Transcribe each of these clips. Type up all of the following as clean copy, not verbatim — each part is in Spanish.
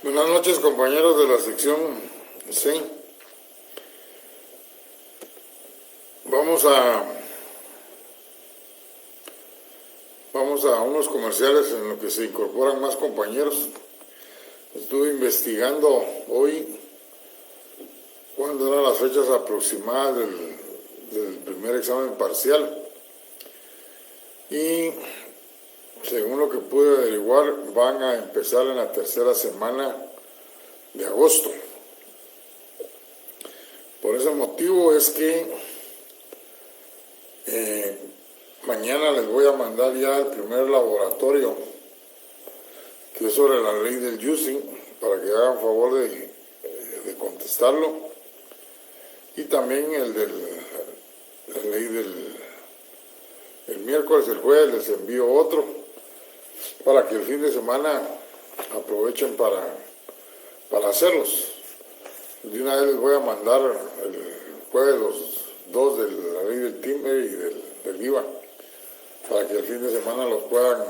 Buenas noches, compañeros de la sección C. Vamos a unos comerciales en los que se incorporan más compañeros. Estuve investigando hoy cuándo eran las fechas aproximadas del primer examen parcial. Y según lo que pude averiguar, van a empezar en la tercera semana de agosto. Por ese motivo es que mañana les voy a mandar ya el primer laboratorio, que es sobre la ley del juicing, para que hagan favor de contestarlo. Y también la ley el miércoles, el jueves les envío otro, para que el fin de semana aprovechen para hacerlos. De una vez les voy a mandar el jueves los dos de la ley del timbre y del IVA, para que el fin de semana los puedan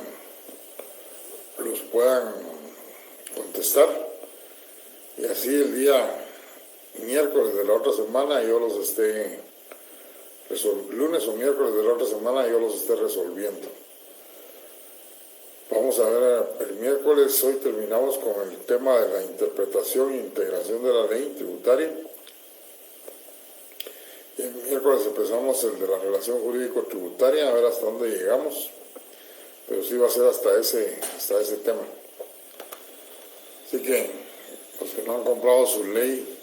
contestar, y así el día miércoles de la otra semana yo los esté lunes o miércoles de la otra semana yo los esté resolviendo. Vamos a ver el miércoles. Hoy terminamos con el tema de la interpretación e integración de la ley tributaria. Y el miércoles empezamos el de la relación jurídico-tributaria, a ver hasta dónde llegamos. Pero sí va a ser hasta ese tema. Así que los que no han comprado su ley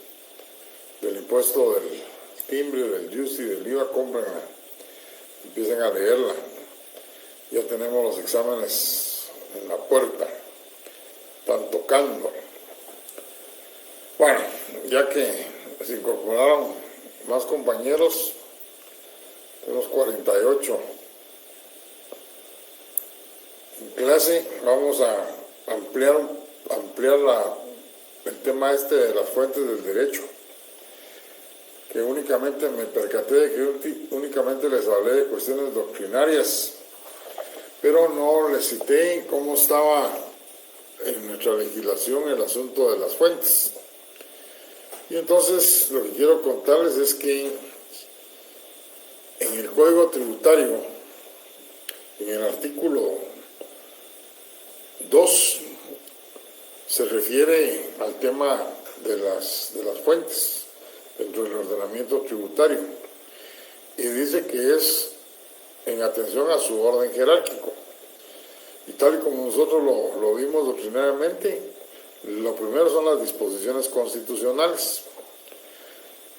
del impuesto del timbre, del juicy, del IVA, cómprenla, empiecen a leerla. Ya tenemos los exámenes en la puerta, están tocando. Bueno, ya que se incorporaron más compañeros, tenemos 48 en clase. Vamos a ampliar el tema de las fuentes del derecho, que únicamente me percaté de que únicamente les hablé de cuestiones doctrinarias, pero no les cité cómo estaba en nuestra legislación el asunto de las fuentes. Y entonces lo que quiero contarles es que en el Código Tributario, en el artículo 2, se refiere al tema de las fuentes dentro del ordenamiento tributario, y dice que es en atención a su orden jerárquico. Y tal y como nosotros lo vimos doctrinariamente, lo primero son las disposiciones constitucionales.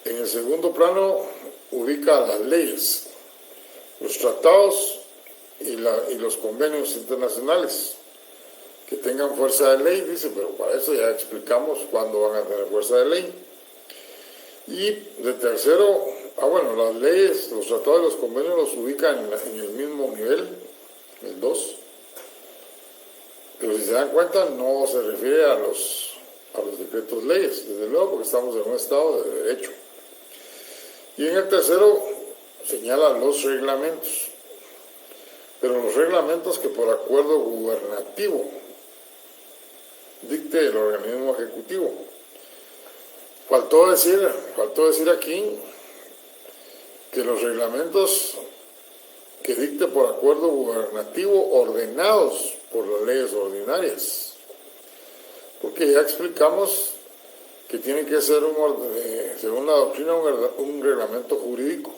En el segundo plano ubica las leyes, los tratados y los convenios internacionales que tengan fuerza de ley, dice, pero para eso ya explicamos cuándo van a tener fuerza de ley. Y de tercero, las leyes, los tratados y los convenios los ubican en el mismo nivel, el 2. Pero si se dan cuenta, no se refiere a los decretos leyes, desde luego, porque estamos en un estado de derecho. Y en el tercero señala los reglamentos, pero los reglamentos que por acuerdo gubernativo dicte el organismo ejecutivo. Faltó decir aquí que los reglamentos que dicte por acuerdo gubernativo ordenados por las leyes ordinarias, porque ya explicamos que tiene que ser, según la doctrina, un reglamento jurídico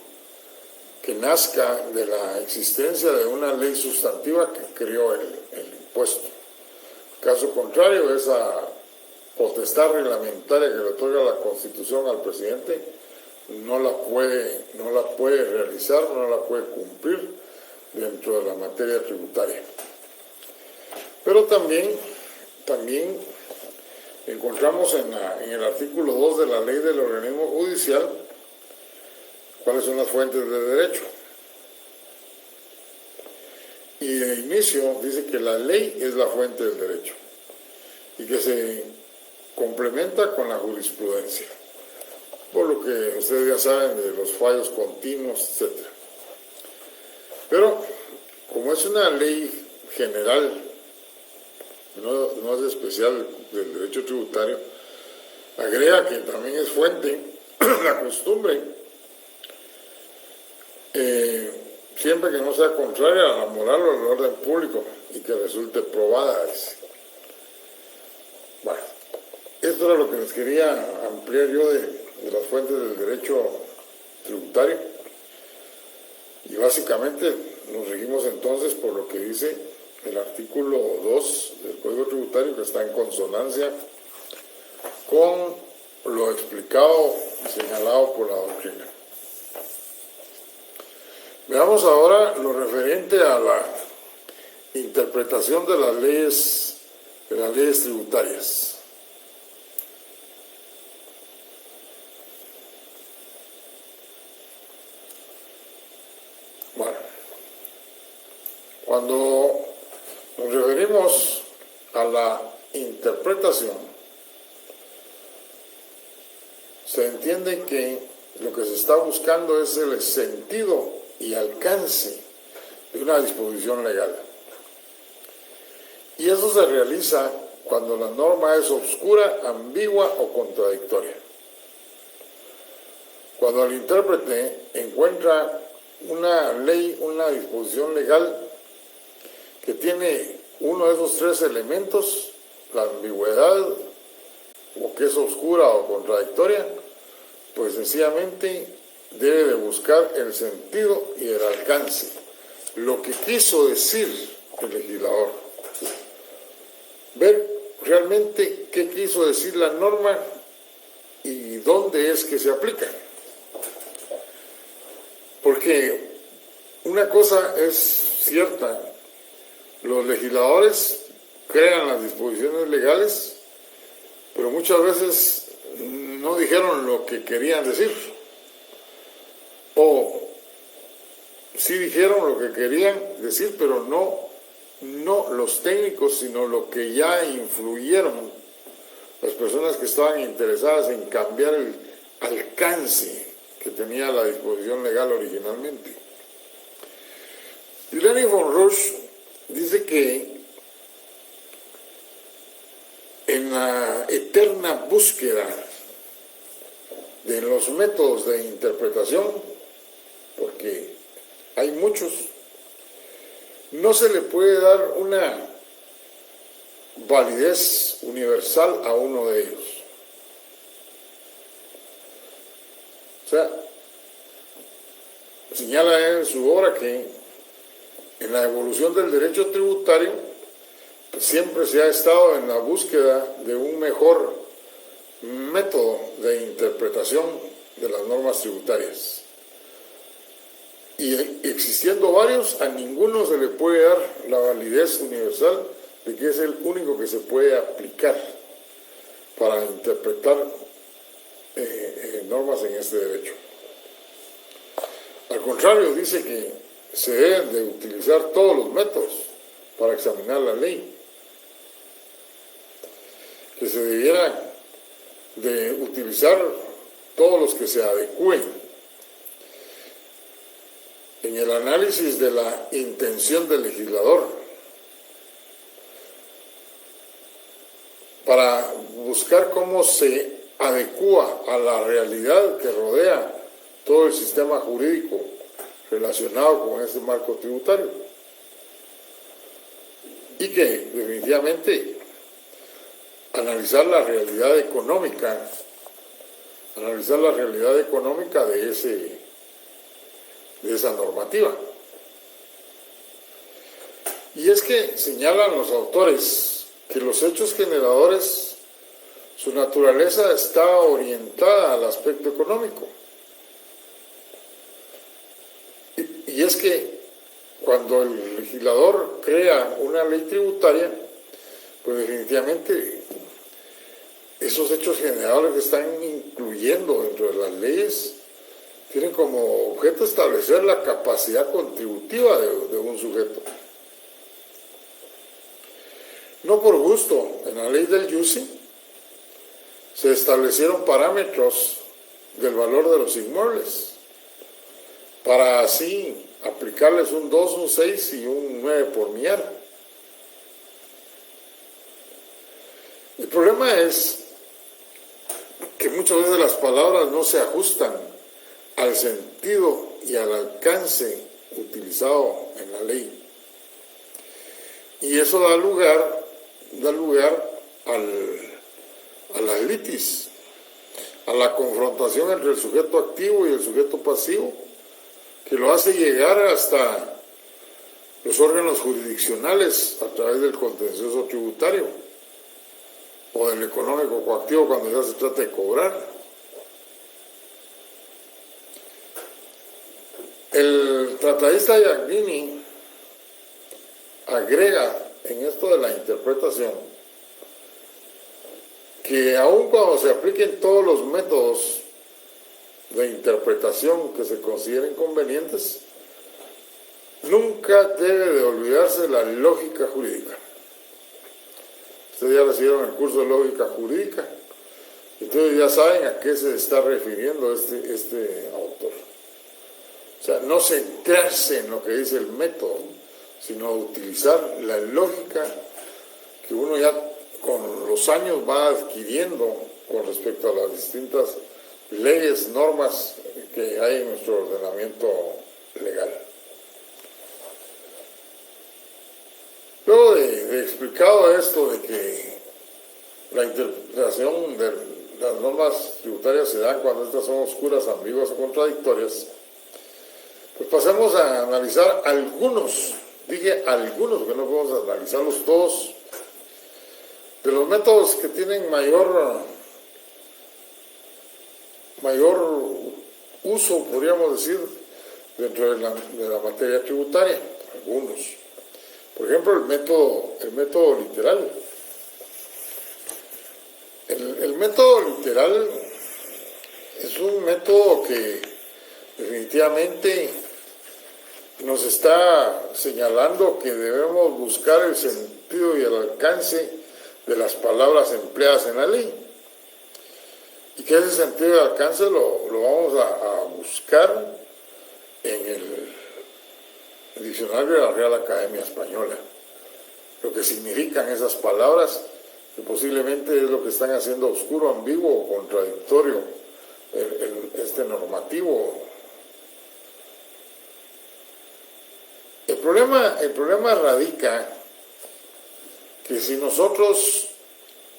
que nazca de la existencia de una ley sustantiva que creó el impuesto. Caso contrario, esa potestad reglamentaria que le otorga la Constitución al presidente no la puede realizar, no la puede cumplir dentro de la materia tributaria. Pero también encontramos en el artículo 2 de la ley del organismo judicial cuáles son las fuentes de derecho. Y de inicio dice que la ley es la fuente del derecho y que se complementa con la jurisprudencia, por lo que ustedes ya saben de los fallos continuos, etc. Pero como es una ley general no es especial del derecho tributario, agrega que también es fuente la costumbre, siempre que no sea contraria a la moral o al orden público y que resulte probada. Bueno, esto era lo que les quería ampliar yo de las fuentes del derecho tributario. Y básicamente nos regimos entonces por lo que dice el artículo 2 del Código Tributario, que está en consonancia con lo explicado y señalado por la doctrina. Veamos ahora lo referente a la interpretación de las leyes tributarias. Bueno, cuando nos referimos a la interpretación, se entiende que lo que se está buscando es el sentido y alcance de una disposición legal. Y eso se realiza cuando la norma es obscura, ambigua o contradictoria. Cuando el intérprete encuentra una ley, una disposición legal que tiene uno de esos tres elementos, la ambigüedad, o que es oscura o contradictoria, pues sencillamente debe de buscar el sentido y el alcance, lo que quiso decir el legislador. Ver realmente qué quiso decir la norma y dónde es que se aplica. Porque una cosa es cierta, los legisladores crean las disposiciones legales, pero muchas veces no dijeron lo que querían decir, o sí dijeron lo que querían decir, pero no los técnicos, sino lo que ya influyeron las personas que estaban interesadas en cambiar el alcance que tenía la disposición legal originalmente. Y Lenny von Rush dice que en la eterna búsqueda de los métodos de interpretación, porque hay muchos, no se le puede dar una validez universal a uno de ellos. O sea, señala en su obra que en la evolución del derecho tributario siempre se ha estado en la búsqueda de un mejor método de interpretación de las normas tributarias. Y existiendo varios, a ninguno se le puede dar la validez universal de que es el único que se puede aplicar para interpretar normas en este derecho. Al contrario, dice que se deben de utilizar todos los métodos para examinar la ley, que se debiera de utilizar todos los que se adecúen en el análisis de la intención del legislador, para buscar cómo se adecúa a la realidad que rodea todo el sistema jurídico relacionado con este marco tributario, y que definitivamente analizar la realidad económica de esa normativa. Y es que señalan los autores que los hechos generadores, su naturaleza está orientada al aspecto económico. Y es que cuando el legislador crea una ley tributaria, pues definitivamente esos hechos generadores que están incluyendo dentro de las leyes tienen como objeto establecer la capacidad contributiva de un sujeto. No por gusto, en la ley del UCI se establecieron parámetros del valor de los inmuebles para así aplicarles un 2, un 6 y un 9 por millar. El problema es que muchas veces las palabras no se ajustan al sentido y al alcance utilizado en la ley. Y eso da lugar a la litis, a la confrontación entre el sujeto activo y el sujeto pasivo, que lo hace llegar hasta los órganos jurisdiccionales a través del contencioso tributario o del económico coactivo cuando ya se trata de cobrar. El tratadista Giannini agrega en esto de la interpretación que aun cuando se apliquen todos los métodos de interpretación que se consideren convenientes, nunca debe de olvidarse la lógica jurídica. Ustedes ya recibieron el curso de lógica jurídica, entonces ya saben a qué se está refiriendo este autor. O sea, no centrarse en lo que dice el método, sino utilizar la lógica que uno ya con los años va adquiriendo con respecto a las distintas leyes, normas que hay en nuestro ordenamiento legal. Luego de explicado esto de que la interpretación de las normas tributarias se dan cuando estas son oscuras, ambiguas o contradictorias, pues pasemos a analizar algunos, dije algunos, porque no podemos analizarlos todos, de los métodos que tienen mayor uso, podríamos decir, dentro de la materia tributaria, algunos. Por ejemplo, el método literal. El método literal es un método que definitivamente nos está señalando que debemos buscar el sentido y el alcance de las palabras empleadas en la ley. Y que ese sentido y alcance lo vamos a buscar en el diccionario de la Real Academia Española. Lo que significan esas palabras, que posiblemente es lo que están haciendo oscuro, ambiguo o contradictorio este normativo. El problema radica que si nosotros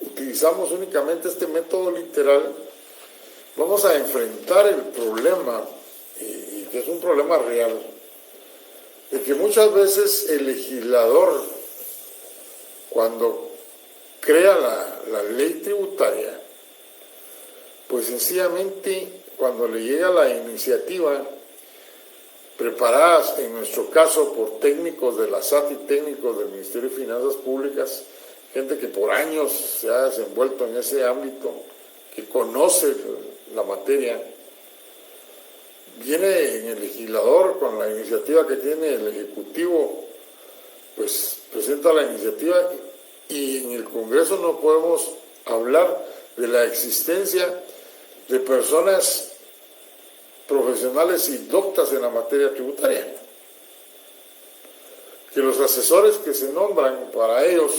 utilizamos únicamente este método literal, vamos a enfrentar el problema, y que es un problema real, de que muchas veces el legislador, cuando crea la ley tributaria, pues sencillamente cuando le llega la iniciativa, preparadas en nuestro caso por técnicos de la SAT y técnicos del Ministerio de Finanzas Públicas, gente que por años se ha desenvuelto en ese ámbito, que conoce la materia, viene en el legislador con la iniciativa que tiene el Ejecutivo, pues presenta la iniciativa y en el Congreso no podemos hablar de la existencia de personas profesionales y doctas en la materia tributaria. Que los asesores que se nombran para ellos,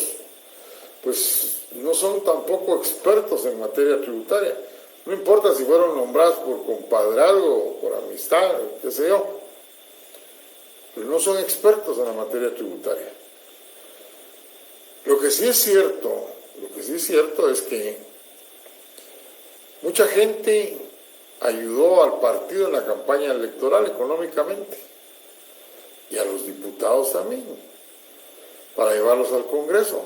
pues no son tampoco expertos en materia tributaria. No importa si fueron nombrados por compadrazgo o por amistad, qué sé yo, pero no son expertos en la materia tributaria. Lo que sí es cierto es que mucha gente ayudó al partido en la campaña electoral económicamente y a los diputados también para llevarlos al Congreso.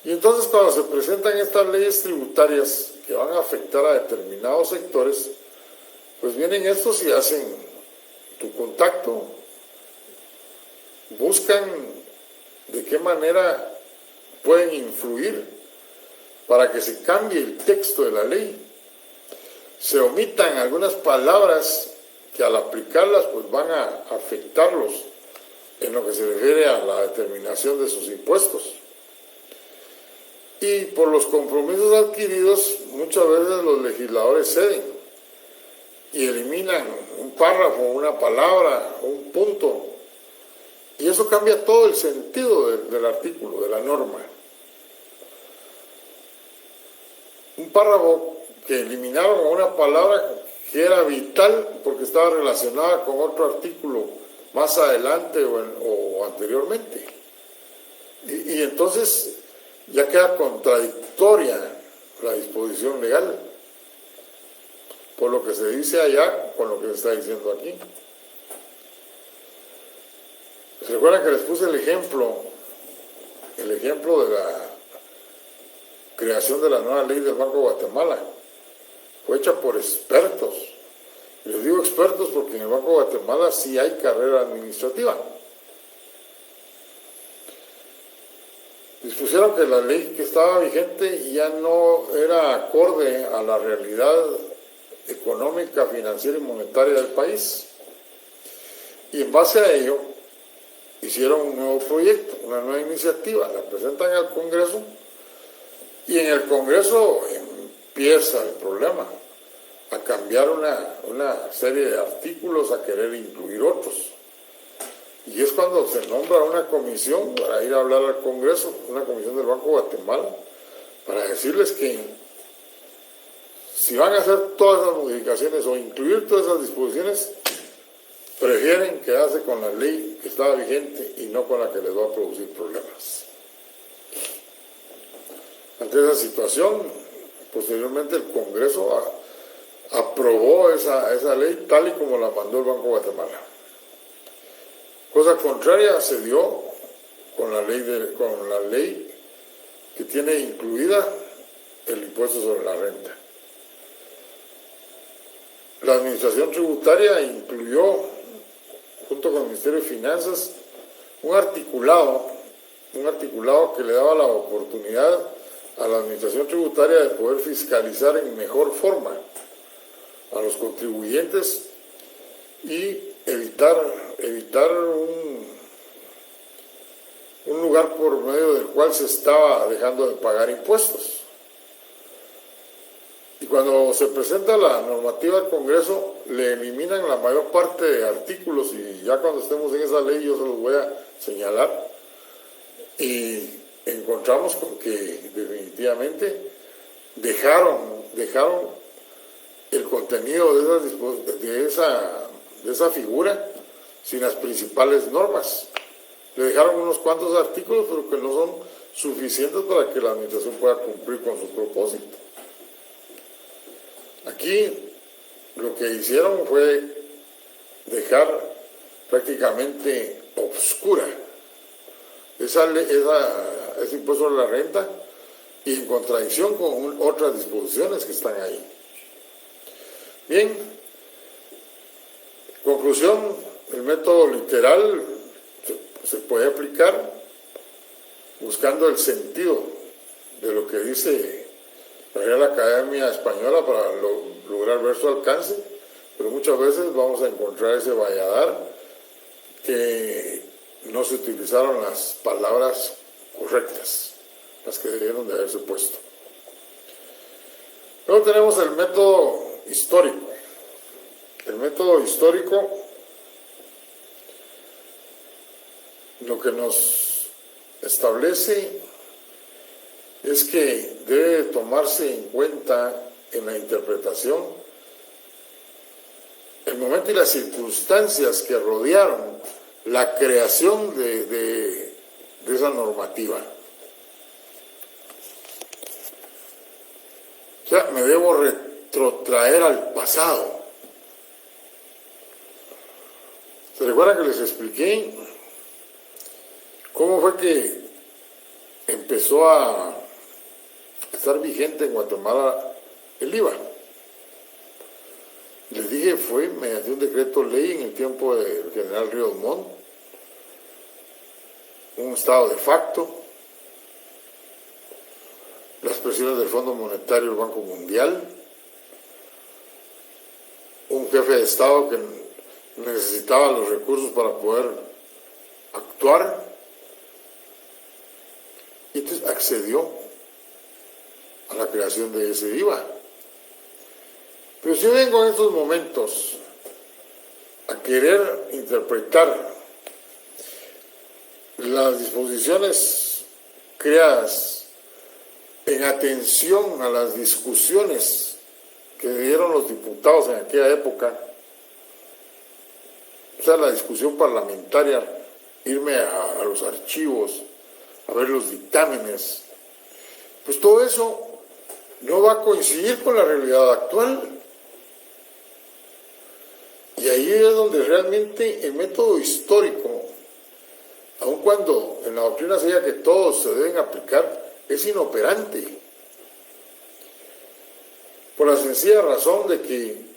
Y entonces cuando se presentan estas leyes tributarias que van a afectar a determinados sectores, pues vienen estos y hacen tu contacto, buscan de qué manera pueden influir para que se cambie el texto de la ley, se omitan algunas palabras que al aplicarlas pues van a afectarlos en lo que se refiere a la determinación de sus impuestos. Y por los compromisos adquiridos, muchas veces los legisladores ceden y eliminan un párrafo, una palabra, un punto, y eso cambia todo el sentido del artículo, de la norma. un párrafo que eliminaron una palabra que era vital porque estaba relacionada con otro artículo más adelante o anteriormente. Y entonces ya queda contradictoria la disposición legal por lo que se dice allá con lo que se está diciendo aquí. ¿Se recuerdan que les puse el ejemplo de la creación de la nueva ley del Banco de Guatemala? Fue hecha por expertos. Les digo expertos porque en el Banco de Guatemala sí hay carrera administrativa. Dispusieron que la ley que estaba vigente ya no era acorde a la realidad económica, financiera y monetaria del país. Y en base a ello, hicieron un nuevo proyecto, una nueva iniciativa, la presentan al Congreso y en el Congreso empieza el problema, a cambiar una serie de artículos, a querer incluir otros. Y es cuando se nombra una comisión para ir a hablar al Congreso, una comisión del Banco de Guatemala, para decirles que si van a hacer todas esas modificaciones o incluir todas esas disposiciones, prefieren quedarse con la ley que estaba vigente y no con la que les va a producir problemas. Ante esa situación, posteriormente el Congreso aprobó esa ley tal y como la mandó el Banco de Guatemala. Cosa contraria se dio con la ley que tiene incluida el impuesto sobre la renta. La Administración Tributaria incluyó, junto con el Ministerio de Finanzas, un articulado que le daba la oportunidad a la Administración Tributaria de poder fiscalizar en mejor forma a los contribuyentes y evitar un lugar por medio del cual se estaba dejando de pagar impuestos. Y cuando se presenta la normativa al Congreso, le eliminan la mayor parte de artículos y ya cuando estemos en esa ley yo se los voy a señalar. Y encontramos con que definitivamente dejaron el contenido de esa figura sin las principales normas. Le dejaron unos cuantos artículos, pero que no son suficientes para que la administración pueda cumplir con su propósito. Aquí lo que hicieron fue dejar prácticamente obscura ese impuesto sobre la renta y en contradicción con otras disposiciones que están ahí. Bien, conclusión, el método literal se puede aplicar buscando el sentido de lo que dice la Real Academia Española para lograr ver su alcance, pero muchas veces vamos a encontrar ese valladar que no se utilizaron las palabras correctas, las que debieron de haberse puesto. Luego tenemos el método histórico. El método histórico lo que nos establece es que debe tomarse en cuenta en la interpretación el momento y las circunstancias que rodearon la creación de esa normativa. O sea, me debo retrotraer al pasado. ¿Se recuerdan que les expliqué cómo fue que empezó a estar vigente en Guatemala el IVA? Les dije, fue mediante un decreto ley en el tiempo del general Ríos Montt, un estado de facto, las presiones del Fondo Monetario y el Banco Mundial, un jefe de Estado que necesitaba los recursos para poder actuar, y entonces accedió a la creación de ese IVA. Pero si yo vengo en estos momentos a querer interpretar las disposiciones creadas en atención a las discusiones que dieron los diputados en aquella época, o sea, la discusión parlamentaria, irme a los archivos, a ver los dictámenes, pues todo eso no va a coincidir con la realidad actual. Y ahí es donde realmente el método histórico, aun cuando en la doctrina se diga que todos se deben aplicar, es inoperante. Por la sencilla razón de que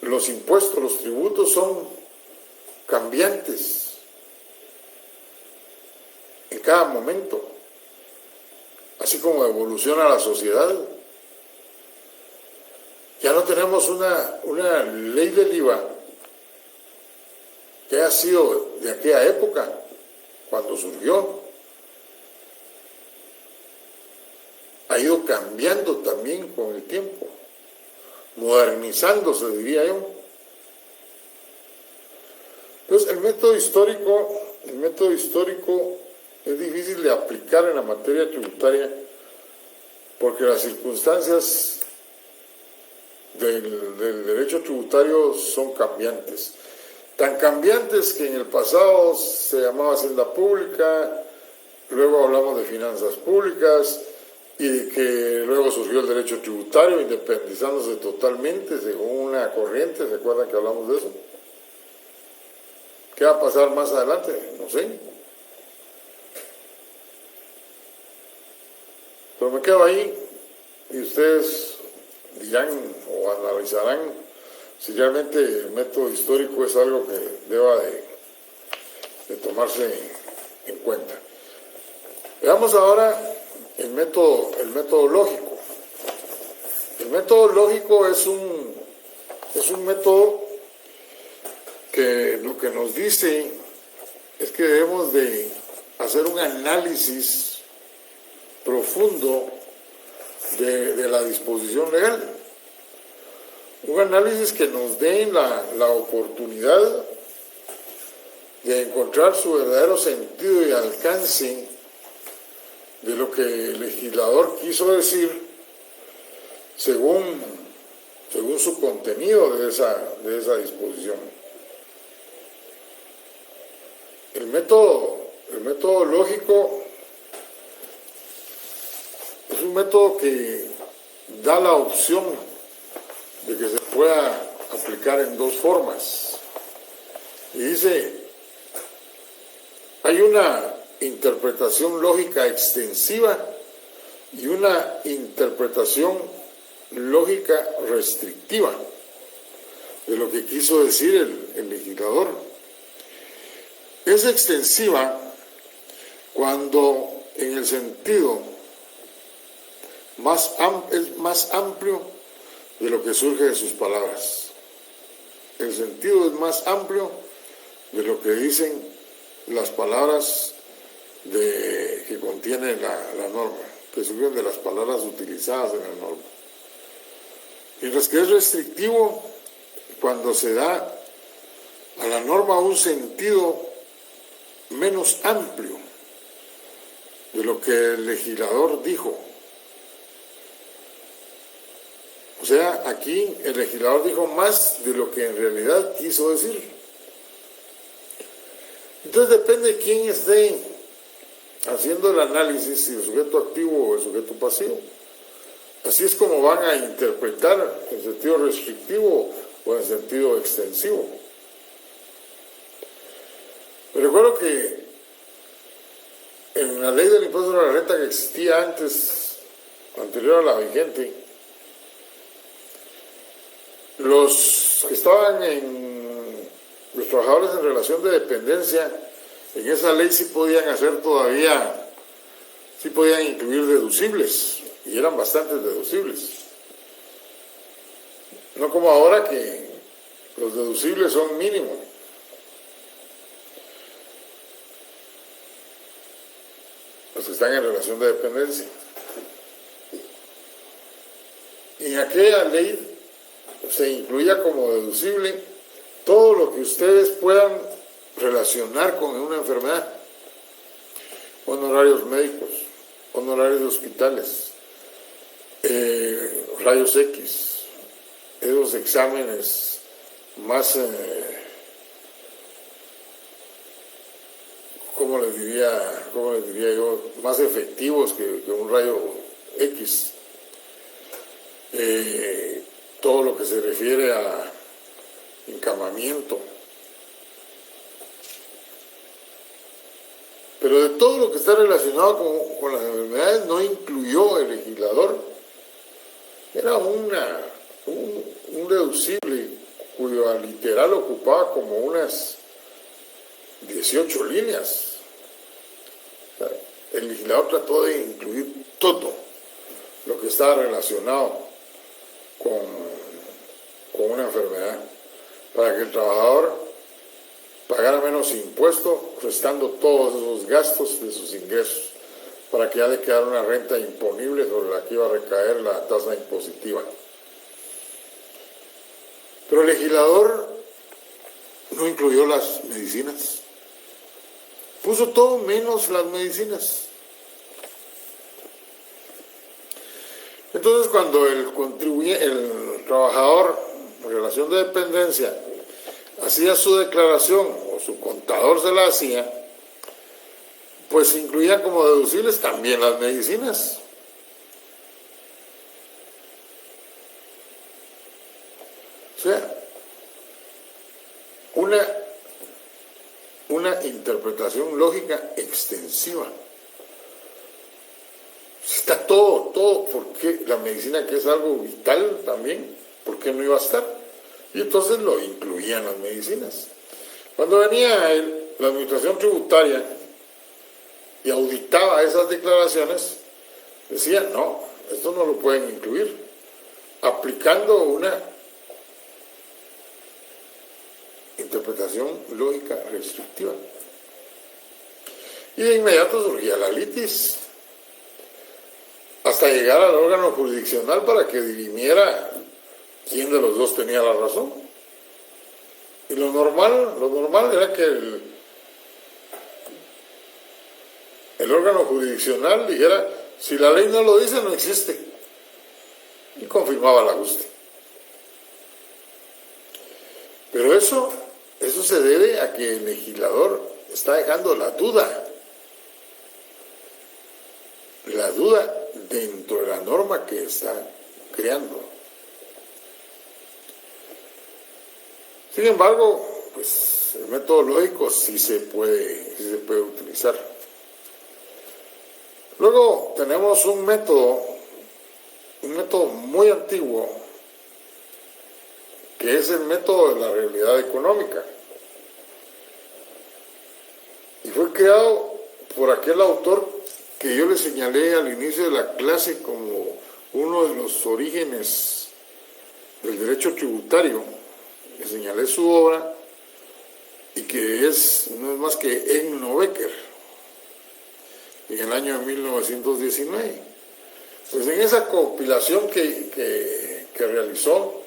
los impuestos, los tributos son cambiantes en cada momento, así como evoluciona la sociedad. Ya no tenemos una ley del IVA que ha sido de aquella época, cuando surgió. Ha ido cambiando también con el tiempo, modernizándose, diría yo. Entonces, el método histórico es difícil de aplicar en la materia tributaria porque las circunstancias del derecho tributario son cambiantes. Tan cambiantes que en el pasado se llamaba hacienda pública, luego hablamos de finanzas públicas, y de que luego surgió el derecho tributario, independizándose totalmente según una corriente. ¿Se acuerdan que hablamos de eso? ¿Qué va a pasar más adelante? No sé. Pero me quedo ahí y ustedes dirán o analizarán si realmente el método histórico es algo que deba de tomarse en cuenta. Veamos ahora el método lógico. El método lógico es un método que lo que nos dice es que debemos de hacer un análisis profundo de la disposición legal. Un análisis que nos dé la oportunidad de encontrar su verdadero sentido y alcance de lo que el legislador quiso decir según su contenido de esa disposición. El método lógico es un método que da la opción de que se pueda aplicar en dos formas. Y dice, hay una interpretación lógica extensiva y una interpretación lógica restrictiva de lo que quiso decir el legislador. Es extensiva cuando en el sentido es más amplio de lo que surge de sus palabras. El sentido es más amplio de lo que dicen las palabras que contiene la norma, que surgen de las palabras utilizadas en la norma. Mientras que es restrictivo cuando se da a la norma un sentido menos amplio de lo que el legislador dijo. O sea, aquí el legislador dijo más de lo que en realidad quiso decir. Entonces depende de quién esté haciendo el análisis, si el sujeto activo o el sujeto pasivo. Así es como van a interpretar en sentido restrictivo o en sentido extensivo. Me recuerdo que en la ley del impuesto de la renta que existía antes, anterior a la vigente, los que estaban los trabajadores en relación de dependencia, en esa ley sí podían incluir deducibles, y eran bastantes deducibles. No como ahora que los deducibles son mínimos. Los que están en relación de dependencia. Y en aquella ley se incluía como deducible todo lo que ustedes puedan relacionar con una enfermedad, honorarios médicos, honorarios de hospitales, rayos X, esos exámenes más, ¿cómo les diría yo? Más efectivos que un rayo X. Todo lo que se refiere a encamamiento. Pero de todo lo que está relacionado con las enfermedades no incluyó el legislador. Era un deducible cuyo literal ocupaba como unas 18 líneas. O sea, el legislador trató de incluir todo lo que estaba relacionado con una enfermedad, para que el trabajador pagara menos impuestos, restando todos esos gastos de sus ingresos, para que ya le quedara una renta imponible sobre la que iba a recaer la tasa impositiva. Pero el legislador no incluyó las medicinas. Puso todo menos las medicinas. Entonces, cuando el trabajador en relación de dependencia hacía su declaración, o su contador se la hacía, pues incluía como deducibles también las medicinas. O sea, una interpretación lógica extensiva. Está todo, porque la medicina, que es algo vital también, ¿por qué no iba a estar? Y entonces lo incluían las medicinas. Cuando venía la administración tributaria y auditaba esas declaraciones, decía, no, esto no lo pueden incluir, aplicando una interpretación lógica restrictiva. Y de inmediato surgía la litis, hasta llegar al órgano jurisdiccional para que dirimiera quién de los dos tenía la razón. Y lo normal era que el órgano jurisdiccional dijera, si la ley no lo dice, no existe, y confirmaba el ajuste. Pero eso se debe a que el legislador está dejando la duda dentro de la norma que está creando. Sin embargo, pues el método lógico sí se puede utilizar. Luego tenemos un método muy antiguo, que es el método de la realidad económica. Y fue creado por aquel autor que yo le señalé al inicio de la clase como uno de los orígenes del derecho tributario. Le señalé su obra, y que no es más que Egno Becker, en el año de 1919. Pues en esa compilación que realizó,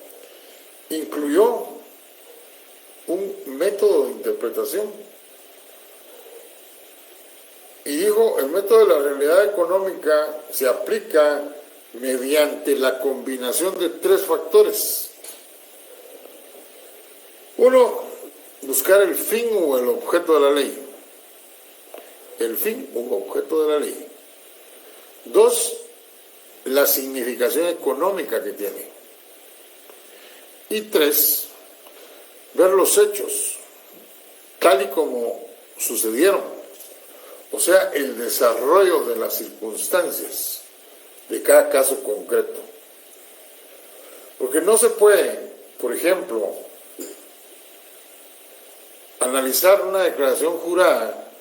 incluyó un método de interpretación. Y dijo, el método de la realidad económica se aplica mediante la combinación de tres factores. Uno, buscar el fin o el objeto de la ley. El fin o objeto de la ley. Dos, la significación económica que tiene. Y tres, ver los hechos tal y como sucedieron. O sea, el desarrollo de las circunstancias de cada caso concreto. Porque no se puede, por ejemplo, analizar una declaración jurada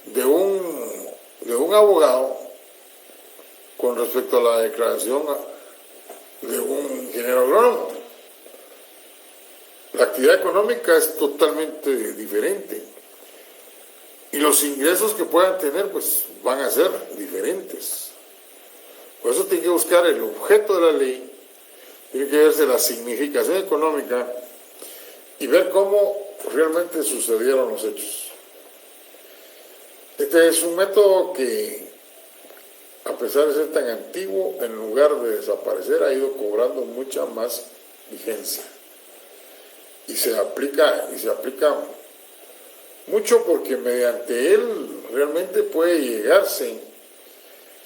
de un abogado con respecto a la declaración de un ingeniero agrónomo. La actividad económica es totalmente diferente. Y los ingresos que puedan tener, pues, van a ser diferentes. Por eso tiene que buscar el objeto de la ley, tiene que verse la significación económica y ver cómo realmente sucedieron los hechos. Este es un método que pesar de ser tan antiguo, en lugar de desaparecer, ha ido cobrando mucha más vigencia. Y se aplica mucho porque mediante él realmente puede llegarse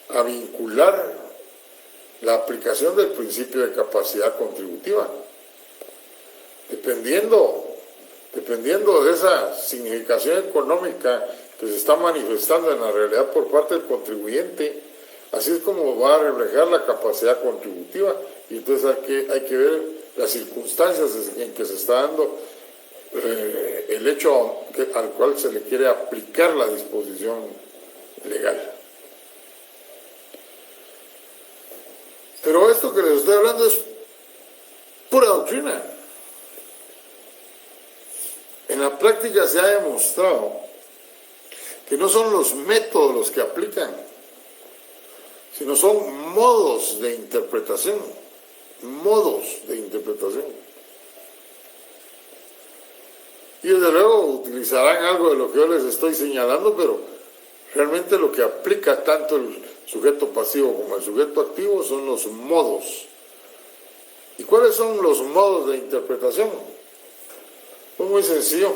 a vincular la aplicación del principio de capacidad contributiva. Dependiendo de esa significación económica que se está manifestando en la realidad por parte del contribuyente, así es como va a reflejar la capacidad contributiva. Y entonces hay que ver las circunstancias en que se está dando el hecho al cual se le quiere aplicar la disposición legal. Pero esto que les estoy hablando es pura doctrina. En la práctica se ha demostrado que no son los métodos los que aplican, sino son modos de interpretación. Y desde luego utilizarán algo de lo que yo les estoy señalando, pero realmente lo que aplica tanto el sujeto pasivo como el sujeto activo son los modos. ¿Y cuáles son los modos de interpretación? Pues muy sencillo.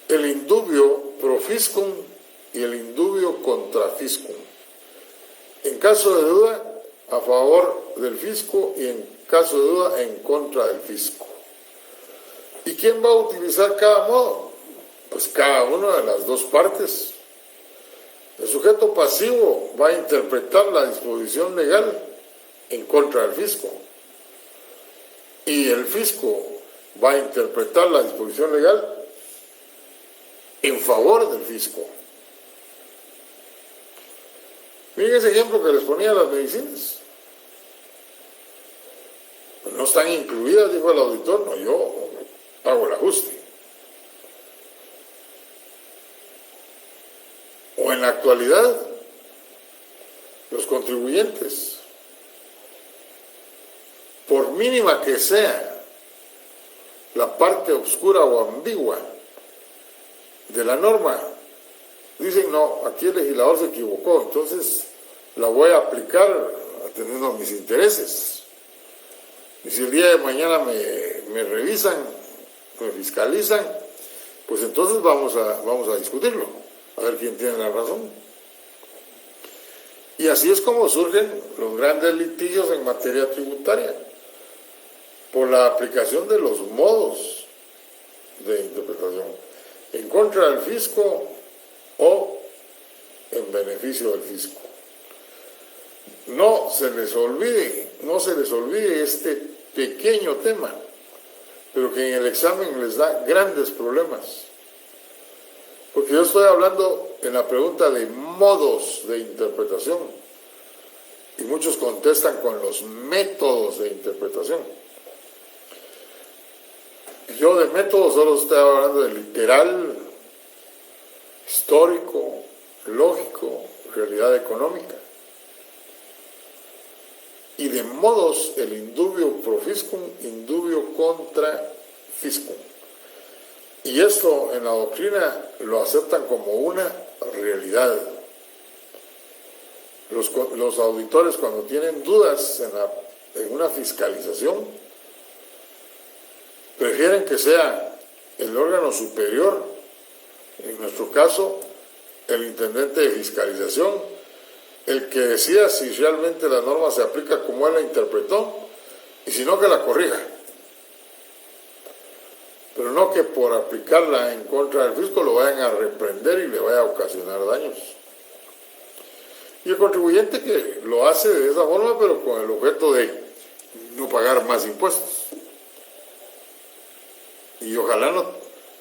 El indubio pro fiscum y el indubio contra fiscum. En caso de duda, a favor del fisco, y en caso de duda, en contra del fisco. ¿Y quién va a utilizar cada modo? Pues cada una de las dos partes. El sujeto pasivo va a interpretar la disposición legal en contra del fisco. Y el fisco va a interpretar la disposición legal en favor del fisco. Miren ese ejemplo que les ponía de las medicinas. Pues no están incluidas, dijo el auditor, no, yo hago el ajuste. O en la actualidad, los contribuyentes, por mínima que sea la parte oscura o ambigua de la norma, dicen, no, aquí el legislador se equivocó, entonces la voy a aplicar atendiendo a mis intereses. Y si el día de mañana me revisan, me fiscalizan, pues entonces vamos a discutirlo, a ver quién tiene la razón. Y así es como surgen los grandes litigios en materia tributaria, por la aplicación de los modos de interpretación, en contra del fisco o en beneficio del fisco. No se les olvide este pequeño tema, pero que en el examen les da grandes problemas. Porque yo estoy hablando en la pregunta de modos de interpretación, y muchos contestan con los métodos de interpretación. Yo de métodos solo estoy hablando de literal, histórico, lógico, realidad económica. Y de modos, el indubio pro fiscum, indubio contra fiscum. Y esto en la doctrina lo aceptan como una realidad. Los auditores, cuando tienen dudas en una fiscalización, prefieren que sea el órgano superior, en nuestro caso, el intendente de fiscalización, el que decida si realmente la norma se aplica como él la interpretó, y si no, que la corrija. Pero no que por aplicarla en contra del fisco lo vayan a reprender y le vaya a ocasionar daños. Y el contribuyente que lo hace de esa forma, pero con el objeto de no pagar más impuestos. Y ojalá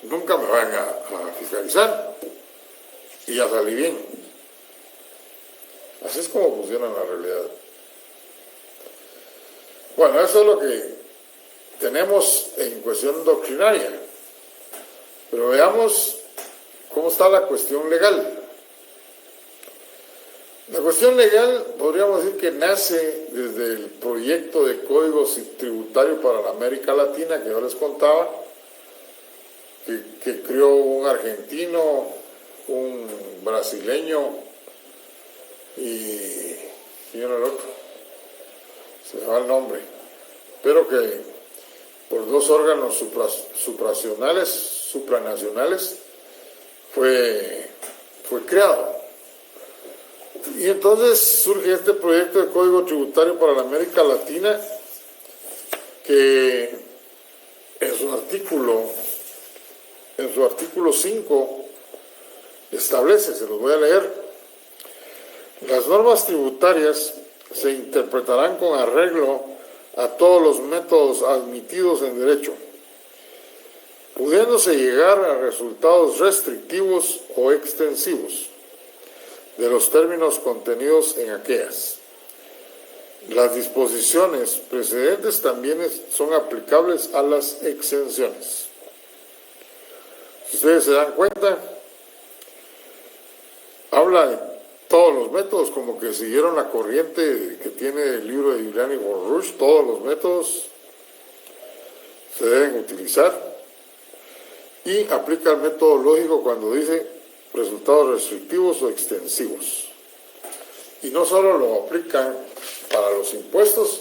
nunca me vayan a fiscalizar y ya salí bien. Así es como funciona la realidad. Bueno, eso es lo que tenemos en cuestión doctrinaria. Pero veamos cómo está la cuestión legal. La cuestión legal podríamos decir que nace desde el proyecto de código tributario para la América Latina que yo les contaba, que creó un argentino, un brasileño y ¿quién era el otro? Se me va el nombre, pero que por dos órganos supranacionales fue creado. Y entonces surge este proyecto de Código Tributario para la América Latina, que en su artículo 5 establece, se los voy a leer: las normas tributarias se interpretarán con arreglo a todos los métodos admitidos en derecho, pudiéndose llegar a resultados restrictivos o extensivos de los términos contenidos en aquellas. Las disposiciones precedentes también son aplicables a las exenciones. Si ustedes se dan cuenta, habla de todos los métodos, como que siguieron la corriente que tiene el libro de Giuliani von Rush. Todos los métodos se deben utilizar, y aplica el método lógico cuando dice resultados restrictivos o extensivos. Y no solo lo aplican para los impuestos,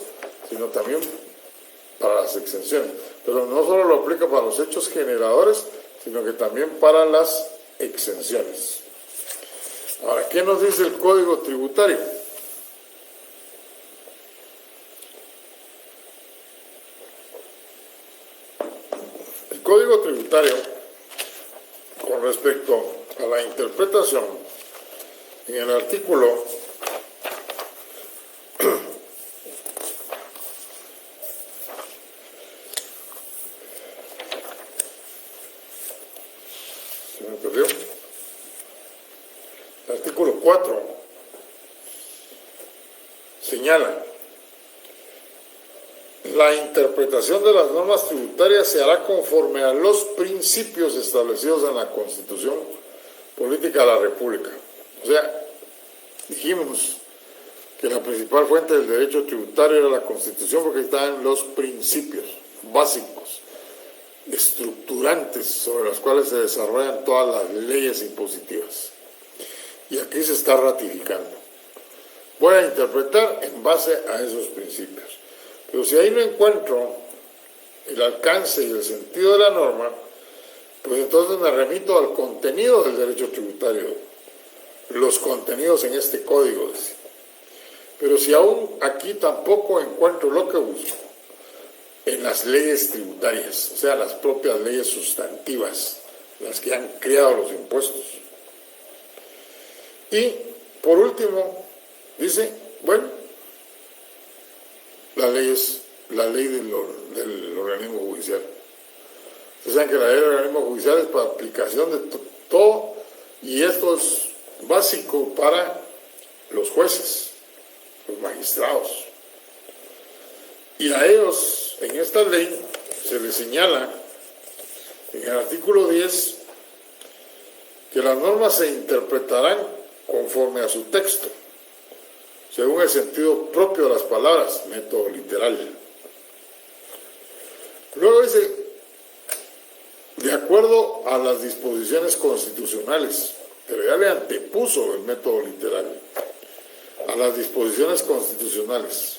sino también para las exenciones. Pero no solo lo aplica para los hechos generadores, sino que también para las exenciones. Ahora, ¿qué nos dice el Código Tributario? El Código Tributario, con respecto a la interpretación, en el artículo el artículo 4 señala: la interpretación de las normas tributarias se hará conforme a los principios establecidos en la Constitución Política de la República. O sea, dijimos que la principal fuente del derecho tributario era la Constitución, porque estaban los principios básicos, estructurantes, sobre los cuales se desarrollan todas las leyes impositivas. Y aquí se está ratificando. Voy a interpretar en base a esos principios. Pero si ahí no encuentro el alcance y el sentido de la norma, pues entonces me remito al contenido del derecho tributario, los contenidos en este código. Pero si aún aquí tampoco encuentro lo que busco en las leyes tributarias, o sea, las propias leyes sustantivas, las que han creado los impuestos. Y por último, dice, bueno, la ley del organismo judicial. Ustedes saben que la ley del organismo judicial es para aplicación de todo, y esto es básico para los jueces, los magistrados. Y a ellos, en esta ley, se les señala, en el artículo 10, que las normas se interpretarán conforme a su texto, según el sentido propio de las palabras, método literal. Luego dice, de acuerdo a las disposiciones constitucionales, pero ya le antepuso el método literal, a las disposiciones constitucionales.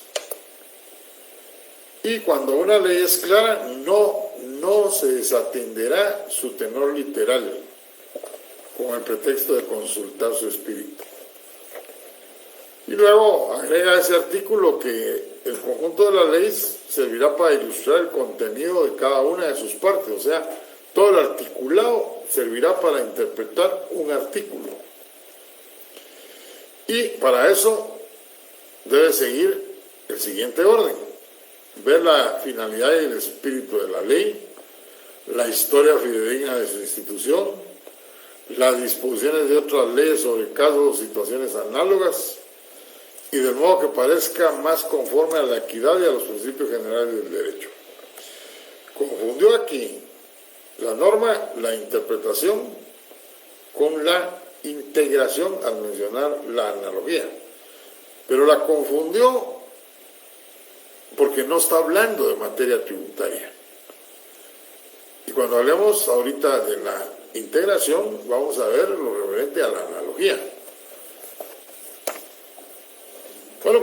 Y cuando una ley es clara, no se desatenderá su tenor literal, con el pretexto de consultar su espíritu. Y luego agrega ese artículo que el conjunto de la ley servirá para ilustrar el contenido de cada una de sus partes, o sea, todo el articulado servirá para interpretar un artículo. Y para eso debe seguir el siguiente orden: ver la finalidad y el espíritu de la ley, la historia fidedigna de su institución, las disposiciones de otras leyes sobre casos o situaciones análogas, y del modo que parezca más conforme a la equidad y a los principios generales del derecho. Confundió aquí la norma, la interpretación, con la integración al mencionar la analogía. Pero la confundió porque no está hablando de materia tributaria. Y cuando hablemos ahorita de la integración, vamos a ver lo referente a la analogía.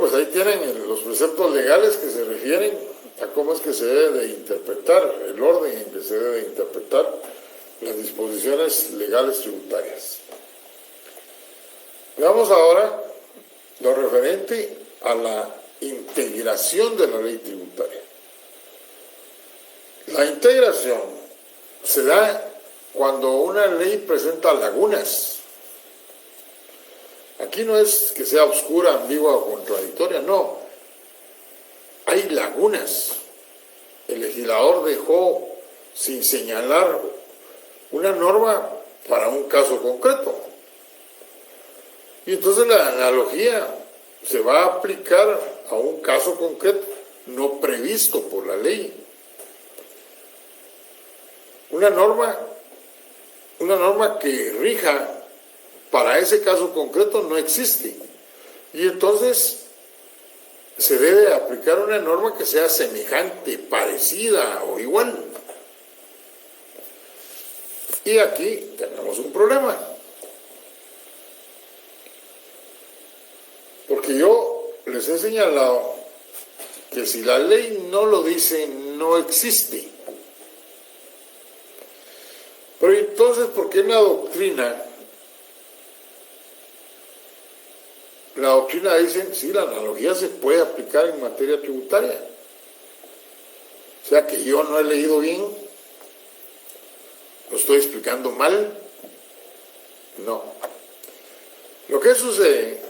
pues ahí tienen los preceptos legales que se refieren a cómo es que se debe de interpretar, el orden en que se debe de interpretar las disposiciones legales tributarias. Veamos ahora lo referente a la integración de la ley tributaria. La integración se da cuando una ley presenta lagunas. Aquí no es que sea oscura, ambigua o contradictoria, no. Hay lagunas. El legislador dejó sin señalar una norma para un caso concreto. Y entonces la analogía se va a aplicar a un caso concreto no previsto por la ley. Una norma que rija para ese caso concreto no existe. Y entonces se debe aplicar una norma que sea semejante, parecida o igual. Y aquí tenemos un problema. Porque yo les he señalado que si la ley no lo dice, no existe. Pero entonces, ¿por qué en la doctrina dice, sí, la analogía se puede aplicar en materia tributaria? O sea que yo no he leído bien, lo estoy explicando mal. No. Lo que sucede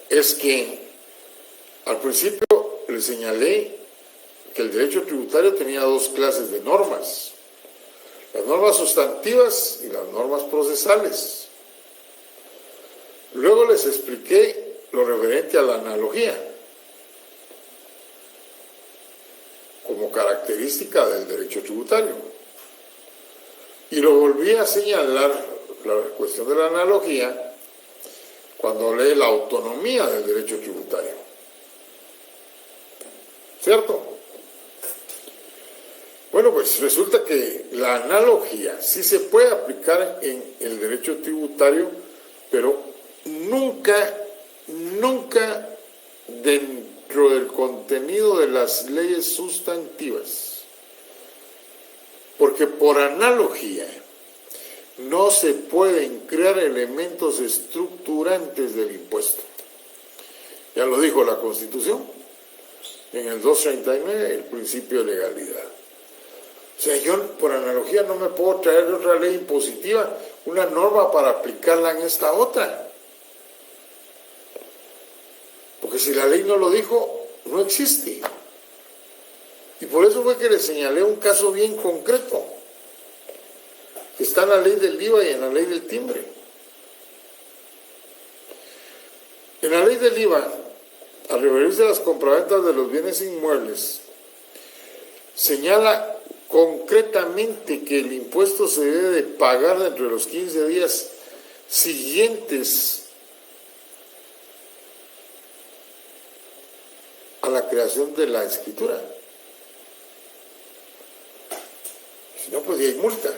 es que al principio le señalé que el derecho tributario tenía dos clases de normas: las normas sustantivas y las normas procesales. Luego les expliqué lo referente a la analogía como característica del derecho tributario. Y lo volví a señalar, la cuestión de la analogía, cuando hablé de la autonomía del derecho tributario. ¿Cierto? Bueno, pues resulta que la analogía sí se puede aplicar en el derecho tributario, pero nunca dentro del contenido de las leyes sustantivas. Porque por analogía no se pueden crear elementos estructurantes del impuesto. Ya lo dijo la Constitución en el 239, el principio de legalidad. O sea, yo por analogía no me puedo traer otra ley impositiva, una norma para aplicarla en esta otra. Porque si la ley no lo dijo, no existe. Y por eso fue que le señalé un caso bien concreto. Está en la ley del IVA y en la ley del timbre. En la ley del IVA, al referirse a las compraventas de los bienes inmuebles, señala concretamente que el impuesto se debe de pagar dentro de los 15 días siguientes a la creación de la escritura. Si no, pues ya hay multa.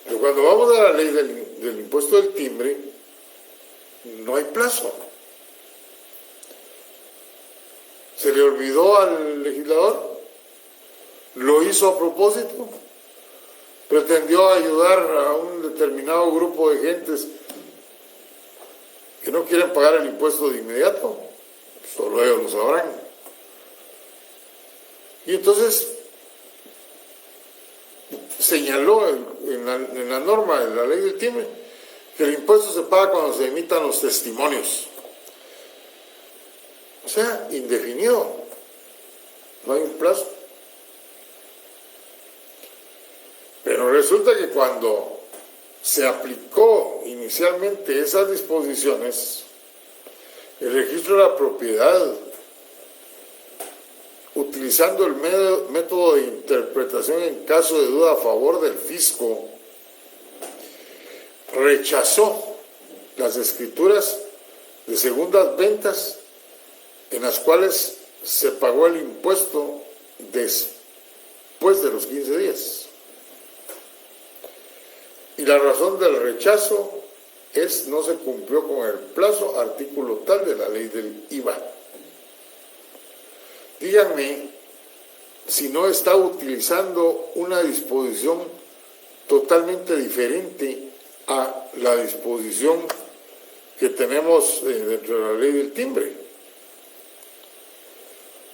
Pero cuando vamos a la ley del impuesto del timbre, no hay plazo. ¿Se le olvidó al legislador? ¿Lo hizo a propósito? ¿Pretendió ayudar a un determinado grupo de gentes que no quieren pagar el impuesto de inmediato? Solo ellos lo sabrán. Y entonces señaló en la norma de la ley del timbre que el impuesto se paga cuando se emitan los testimonios. O sea, indefinido. No hay un plazo. Pero resulta que cuando se aplicó inicialmente esas disposiciones, el registro de la propiedad, utilizando el método de interpretación en caso de duda a favor del fisco, rechazó las escrituras de segundas ventas en las cuales se pagó el impuesto después de los 15 días. Y la razón del rechazo no se cumplió con el plazo, artículo tal de la ley del IVA. Díganme si no está utilizando una disposición totalmente diferente a la disposición que tenemos dentro de la ley del timbre.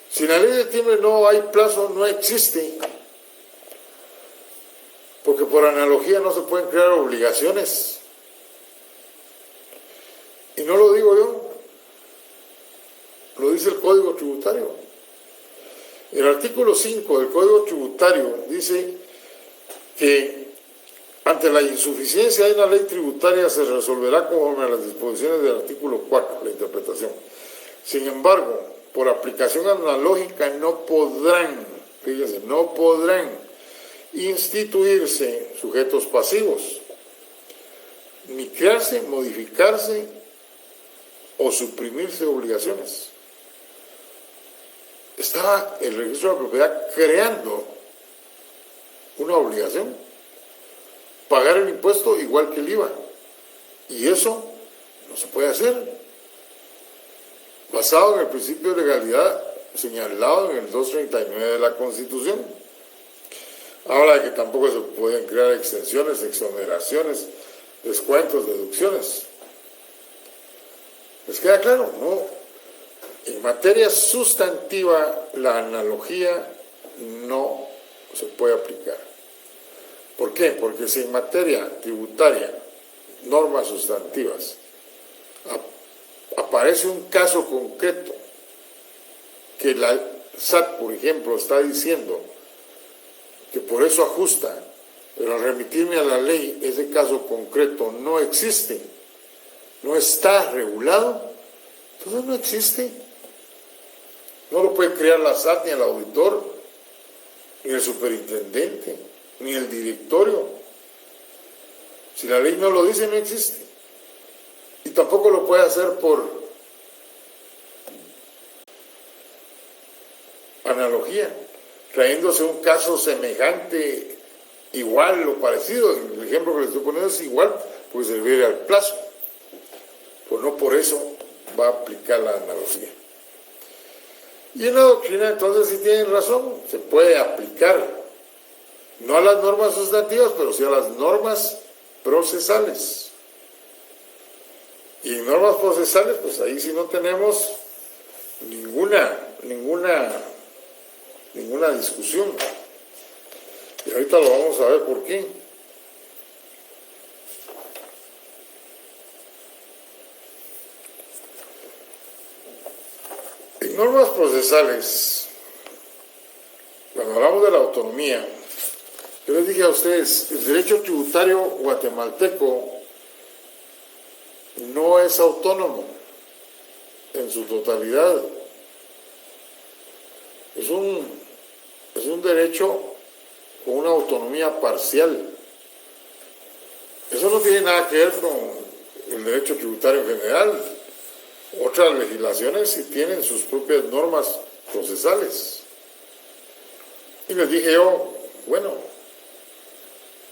Si en la ley del timbre no hay plazo, no existe, porque por analogía no se pueden crear obligaciones. Y no lo digo yo, lo dice el Código Tributario. El artículo 5 del Código Tributario dice que ante la insuficiencia de una ley tributaria se resolverá conforme a las disposiciones del artículo 4, la interpretación. Sin embargo, por aplicación analógica no podrán, fíjense, no podrán instituirse sujetos pasivos, ni crearse, modificarse o suprimirse obligaciones. Estaba el registro de la propiedad creando una obligación, pagar el impuesto igual que el IVA, y eso no se puede hacer, basado en el principio de legalidad señalado en el 239 de la Constitución. Habla de que tampoco se pueden crear exenciones, exoneraciones, descuentos, deducciones. ¿Les queda claro? No. En materia sustantiva, la analogía no se puede aplicar. ¿Por qué? Porque si en materia tributaria, normas sustantivas, aparece un caso concreto que la SAT, por ejemplo, está diciendo que por eso ajusta, pero al remitirme a la ley, ese caso concreto no existe, no está regulado, entonces no existe. No lo puede crear la SAT, ni el auditor, ni el superintendente, ni el directorio. Si la ley no lo dice, no existe. Y tampoco lo puede hacer por analogía, trayéndose un caso semejante, igual o parecido. El ejemplo que les estoy poniendo es igual, pues se refiere al plazo. Pues no por eso va a aplicar la analogía. Y en la doctrina, entonces, si tienen razón, se puede aplicar, no a las normas sustantivas, pero sí a las normas procesales. Y en normas procesales, pues ahí sí no tenemos ninguna discusión. Y ahorita lo vamos a ver por qué. En normas procesales, cuando hablamos de la autonomía, yo les dije a ustedes, el derecho tributario guatemalteco no es autónomo en su totalidad. Es un derecho con una autonomía parcial. Eso no tiene nada que ver con el derecho tributario en general. Otras legislaciones sí tienen sus propias normas procesales. Y les dije yo, bueno,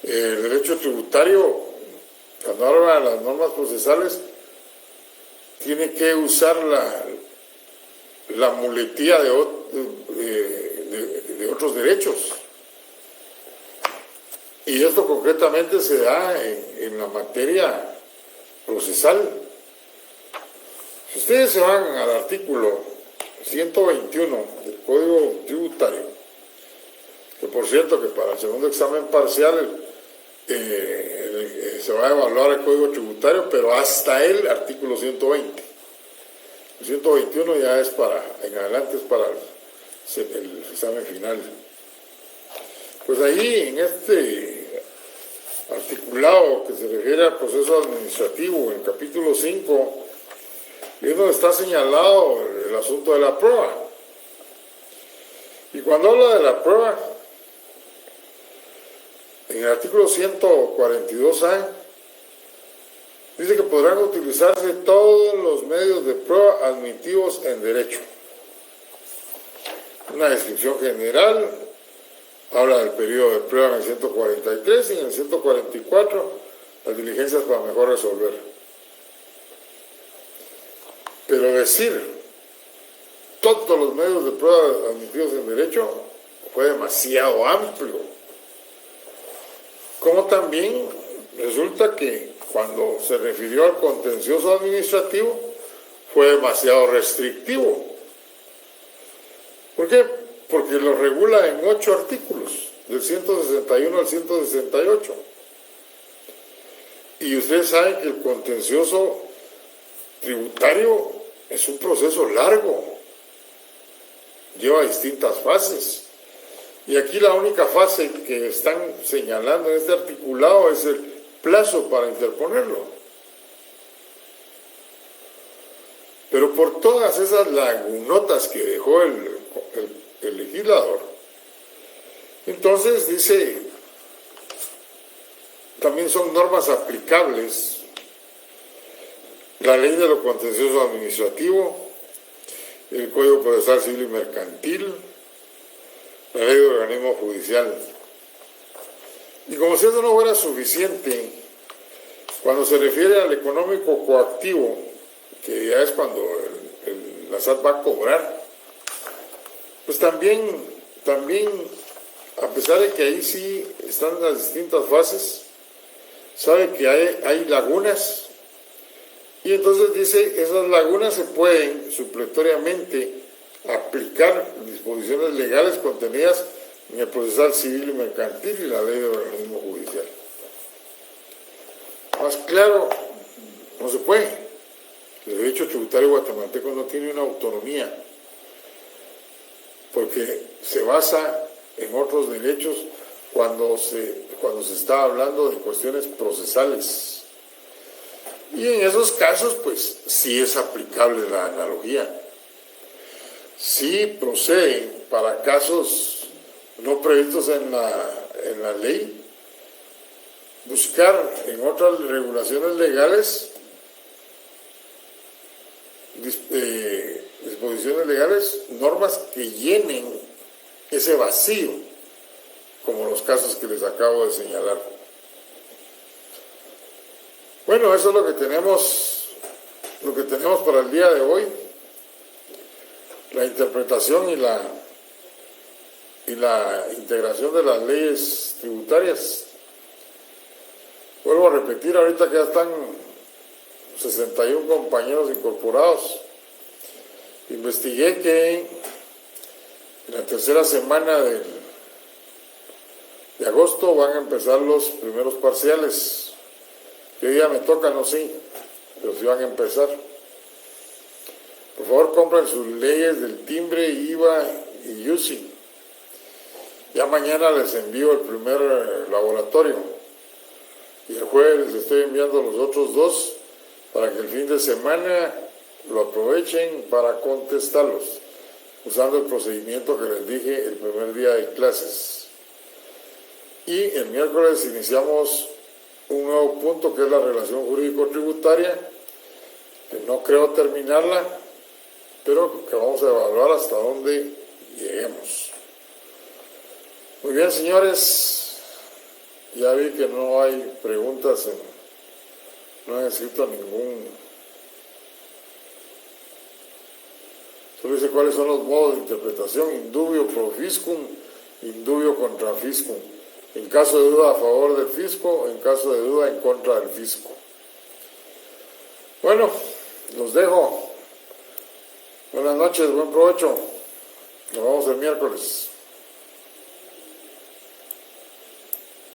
el derecho tributario, cuando habla de las normas procesales, tiene que usar la muletilla de otros derechos. Y esto concretamente se da en la materia procesal. Si ustedes se van al artículo 121 del Código Tributario, que por cierto que para el segundo examen parcial se va a evaluar el Código Tributario, pero hasta el artículo 120. El 121 ya es en adelante es para el examen final. Pues ahí en este articulado que se refiere al proceso administrativo, en el capítulo 5, es donde está señalado el asunto de la prueba. Y cuando habla de la prueba, en el artículo 142A, dice que podrán utilizarse todos los medios de prueba admitidos en derecho. Una descripción general, habla del periodo de prueba en el 143 y en el 144, las diligencias para mejor resolver. Pero decir todos los medios de prueba admitidos en derecho fue demasiado amplio. Como también resulta que cuando se refirió al contencioso administrativo fue demasiado restrictivo. ¿Por qué? Porque lo regula en 8 artículos, del 161 al 168. Y ustedes saben que el contencioso tributario es un proceso largo, lleva distintas fases. Y aquí la única fase que están señalando en este articulado es el plazo para interponerlo. Pero por todas esas lagunotas que dejó el legislador, entonces dice, también son normas aplicables la ley de lo contencioso administrativo, el Código Procesal Civil y Mercantil, la ley de organismo judicial. Y como si eso no fuera suficiente, cuando se refiere al económico coactivo, que ya es cuando la SAT va a cobrar, pues también, a pesar de que ahí sí están las distintas fases, sabe que hay lagunas, y entonces dice, esas lagunas se pueden supletoriamente aplicar disposiciones legales contenidas en el procesal civil y mercantil y la ley de organismo judicial. Más claro, no se puede. El derecho tributario guatemalteco no tiene una autonomía, porque se basa en otros derechos cuando se está hablando de cuestiones procesales. Y en esos casos, pues, sí es aplicable la analogía. Sí procede para casos no previstos en la ley buscar en otras regulaciones legales disposiciones legales, normas que llenen ese vacío, como los casos que les acabo de señalar. Bueno, eso es lo que tenemos para el día de hoy. La interpretación y la integración de las leyes tributarias. Vuelvo a repetir, ahorita que ya están 61 compañeros incorporados. Investigué que en la tercera semana de agosto van a empezar los primeros parciales. ¿Qué día me toca? No sé, pero sí van a empezar. Por favor, compren sus leyes del timbre, IVA y UCI. Ya mañana les envío el primer laboratorio. Y el jueves les estoy enviando los otros 2 para que el fin de semana lo aprovechen para contestarlos, usando el procedimiento que les dije el primer día de clases. Y el miércoles iniciamos un nuevo punto que es la relación jurídico-tributaria, que no creo terminarla, pero que vamos a evaluar hasta dónde lleguemos. Muy bien, señores, ya vi que no hay preguntas, no he escrito ningún. Solo dice cuáles son los modos de interpretación: indubio pro fiscum, indubio contra fiscum. En caso de duda a favor del fisco, en caso de duda en contra del fisco. Bueno, los dejo. Buenas noches, buen provecho. Nos vemos el miércoles.